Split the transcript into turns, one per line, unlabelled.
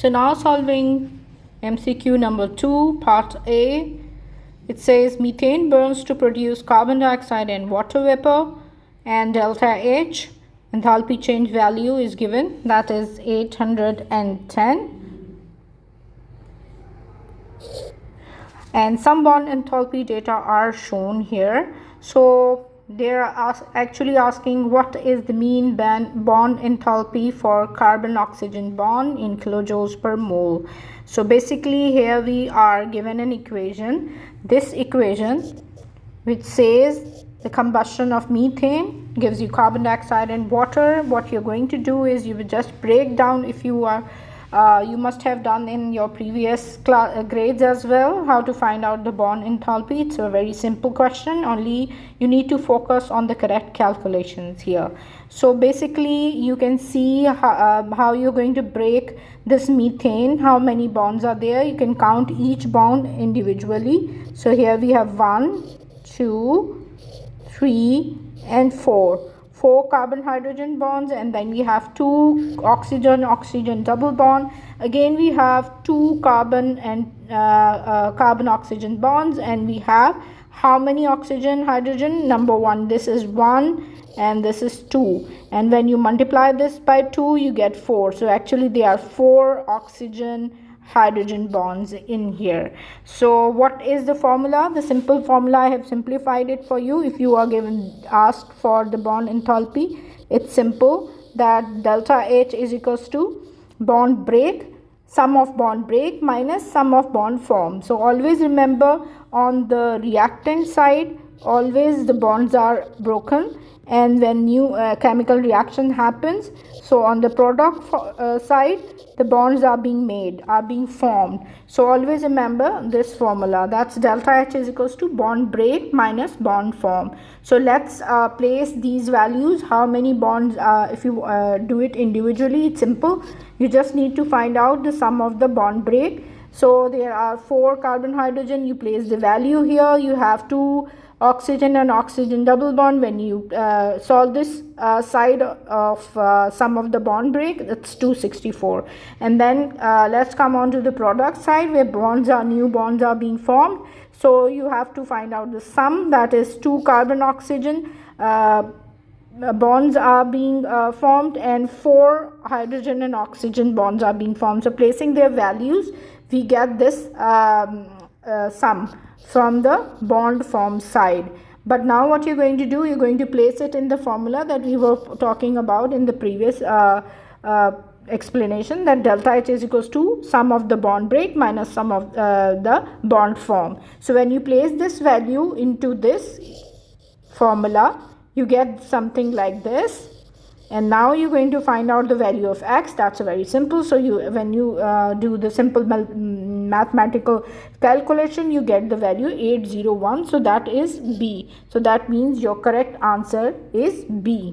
So now solving MCQ number 2, part A. It says methane burns to produce carbon dioxide and water vapor, and delta H enthalpy change value is given, that is 810. And some bond enthalpy data are shown here. So they are actually asking what is the mean bond enthalpy for carbon oxygen bond in kilojoules per mole. So basically here we are given an equation, this equation which says the combustion of methane gives you carbon dioxide and water. What you're going to do is you will just break down, if you are you must have done in your previous grades as well, how to find out the bond enthalpy. It's a very simple question, only you need to focus on the correct calculations here. So basically you can see how you're going to break this methane, how many bonds are there. You can count each bond individually. So here we have 1, 2, 3 and 4 carbon hydrogen bonds, and then we have 2 oxygen double bond. Again we have 2 carbon and carbon oxygen bonds, and we have how many oxygen hydrogen? Number 1, this is 1 and this is 2, and when you multiply this by 2 you get 4. So actually there are 4 oxygen hydrogen bonds in here. So what is the formula? The simple formula, I have simplified it for you. If you are asked for the bond enthalpy, it's simple, that delta H is equals to bond break, sum of bond break minus sum of bond form. So always remember, on the reactant side always the bonds are broken, and when new chemical reaction happens, so on the product side the bonds are being formed. So always remember this formula, that's delta H is equals to bond break minus bond form. So let's place these values, how many bonds, if you do it individually, it's simple. You just need to find out the sum of the bond break. So there are 4 carbon hydrogen, you place the value here. You have 2 oxygen and oxygen double bond. When you solve this side of sum of the bond break, it's 264. And then let's come on to the product side, where new bonds are being formed. So you have to find out the sum, that is 2 carbon oxygen bonds are being formed, and 4 hydrogen and oxygen bonds are being formed. So placing their values, we get this sum from the bond form side. But now what you're going to do, you're going to place it in the formula that we were talking about in the previous explanation, that delta H is equals to sum of the bond break minus sum of the bond form. So when you place this value into this formula, you get something like this. And now you're going to find out the value of X. That's very simple. So when you do the simple mathematical calculation, you get the value 801. So that is B. So that means your correct answer is B.